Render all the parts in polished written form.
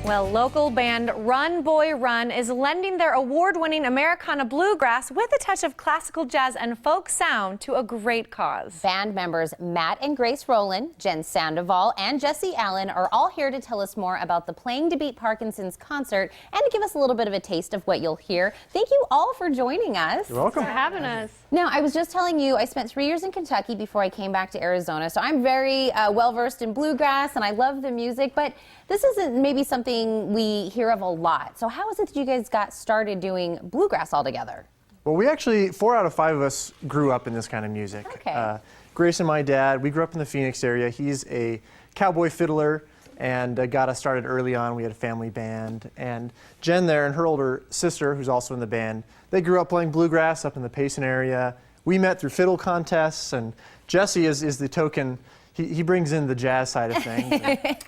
Well, local band Run Boy Run is lending their award-winning Americana Bluegrass with a touch of classical jazz and folk sound to a great cause. Band members Matt and Grace Rowland, Jen Sandoval, and Jesse Allen are all here to tell us more about the Playing to Beat Parkinson's concert and to give us a little bit of a taste of what you'll hear. Thank you all for joining us. You're welcome. Thanks for having us. Now, I was just telling you, I spent 3 years in Kentucky before I came back to Arizona, so I'm very well-versed in bluegrass, and I love the music, but this isn't maybe something we hear of a lot. So how is it that you guys got started doing bluegrass all together? Well, we actually, 4 out of 5 of us grew up in this kind of music. Okay. Grace and my dad, we grew up in the Phoenix area. He's a cowboy fiddler and got us started early on. We had a family band. And Jen there and her older sister, who's also in the band, they grew up playing bluegrass up in the Payson area. We met through fiddle contests, and Jesse is the token. He brings in the jazz side of things.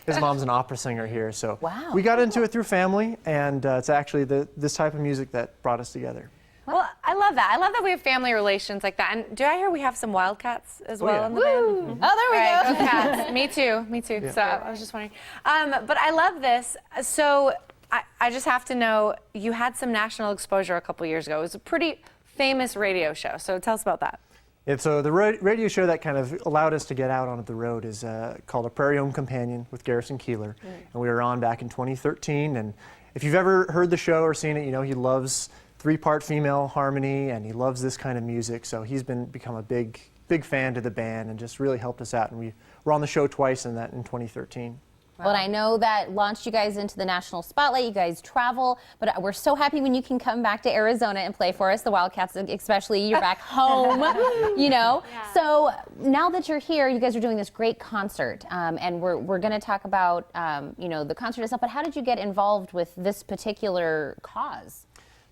His mom's an opera singer here, so wow. We got into it through family, and it's actually this type of music that brought us together. Well, I love that. I love that we have family relations like that. And do I hear we have some Wildcats as well yeah. in the band? Oh, there we go. Go Cats. Me too. Me too. Yeah. So I was just wondering. But I love this. So I just have to know, you had some national exposure a couple years ago. It was a pretty famous radio show. So tell us about that. And so the radio show that kind of allowed us to get out onto the road is called A Prairie Home Companion with Garrison Keillor. And we were on back in 2013. And if you've ever heard the show or seen it, you know he loves 3-part female harmony and he loves this kind of music. So he's become a big fan to the band and just really helped us out. And we were on the show twice in 2013. Well, I know that launched you guys into the national spotlight. You guys travel, but we're so happy when you can come back to Arizona and play for us. The Wildcats, especially, you're back home, you know. Yeah. So now that you're here, you guys are doing this great concert, and we're going to talk about, you know, the concert itself. But how did you get involved with this particular cause?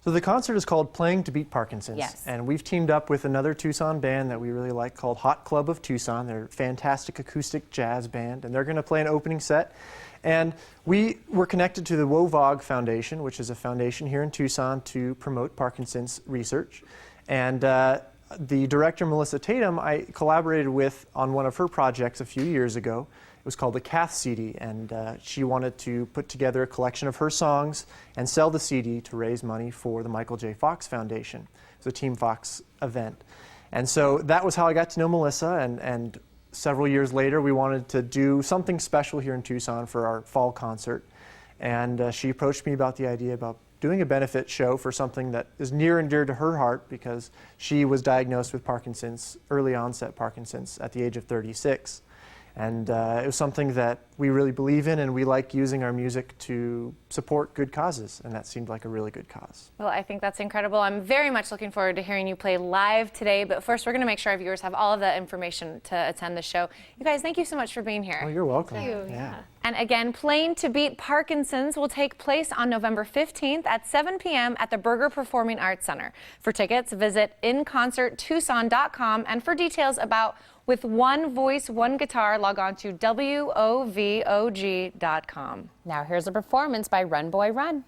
So the concert is called Playing to Beat Parkinson's. Yes. And we've teamed up with another Tucson band that we really like called Hot Club of Tucson. They're a fantastic acoustic jazz band, and they're going to play an opening set. And we were connected to the WOVOG Foundation, which is a foundation here in Tucson to promote Parkinson's research. And the director, Melissa Tatum, I collaborated with on one of her projects a few years ago. It was called the Cath CD, and she wanted to put together a collection of her songs and sell the CD to raise money for the Michael J. Fox Foundation. It was a TeamFox event. And so that was how I got to know Melissa, and several years later we wanted to do something special here in Tucson for our fall concert. And she approached me about the idea about doing a benefit show for something that is near and dear to her heart because she was diagnosed with Parkinson's, early onset Parkinson's, at the age of 36. And it was something that we really believe in, and we like using our music to support good causes, and that seemed like a really good cause. Well, I think that's incredible. I'm very much looking forward to hearing you play live today, but first we're going to make sure our viewers have all of the information to attend the show. You guys, thank you so much for being here. Oh, you're welcome. Thank you. Yeah. And again, Playing to Beat Parkinson's will take place on November 15th at 7 p.m. at the Berger Performing Arts Center. For tickets, visit inconcerttucson.com, and for details about With One Voice, One Guitar, log on to WOVOG.com. Now here's a performance by Run Boy Run.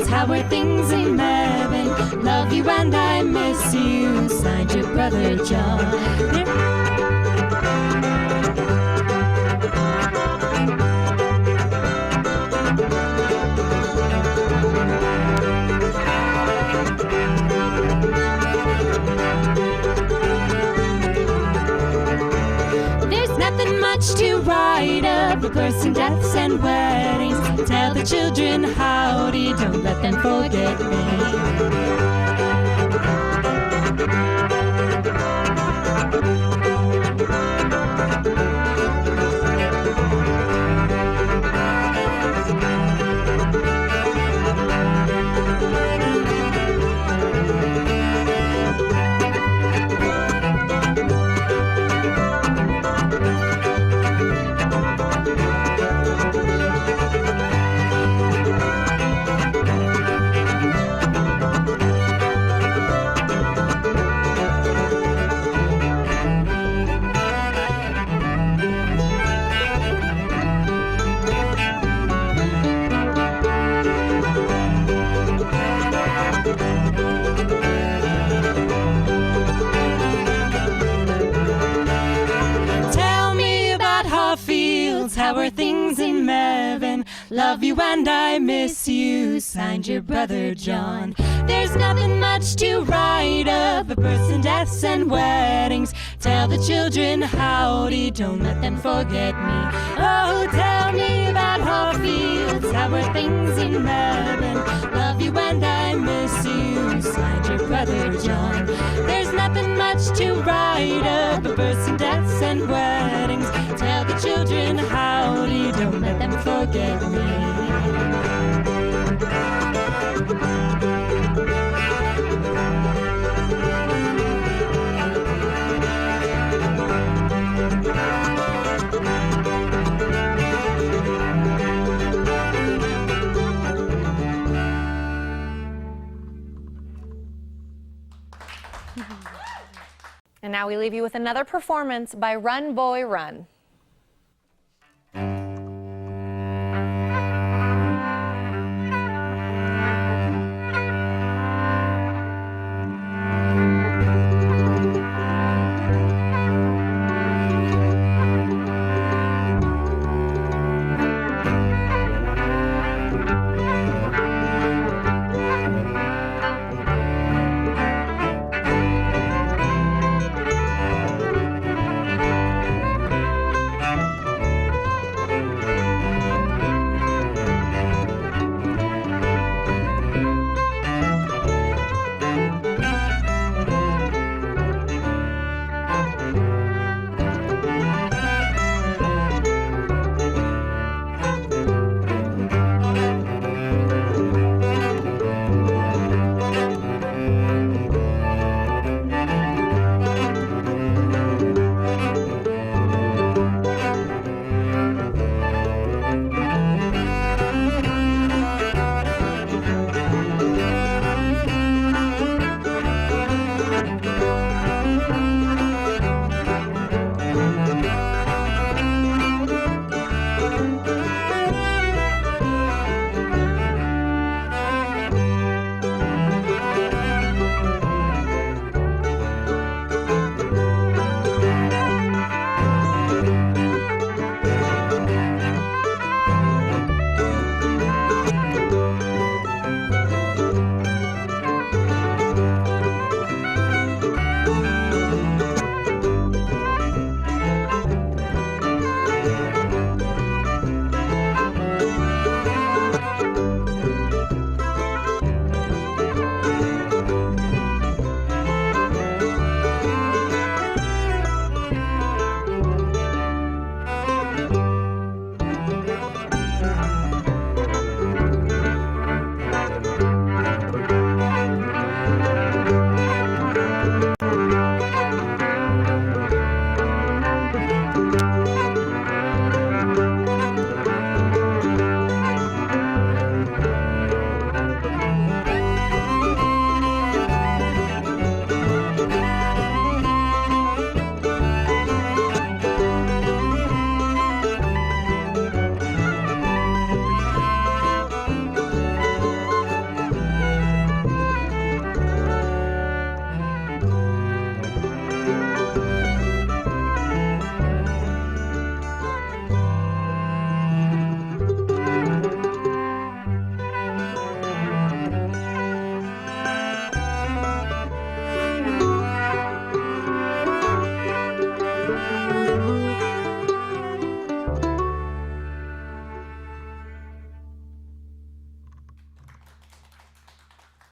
How are things in heaven? Love you and I miss you. Signed your brother John. There's nothing much to write of, but births and deaths and weddings. Tell the children howdy, don't let them forget me. how are things in Mevin? Love you and I miss you, signed your brother John. There's nothing much to write of, but births and deaths and weddings. Tell the children howdy, don't let them forget me. Oh, tell me about Hawfields, how are things in Mevin? Love you and I miss you, signed your brother John. There's nothing much to write of, but births and deaths and weddings. Tell the children howdy, don't let them forget me. And now we leave you with another performance by Run Boy Run.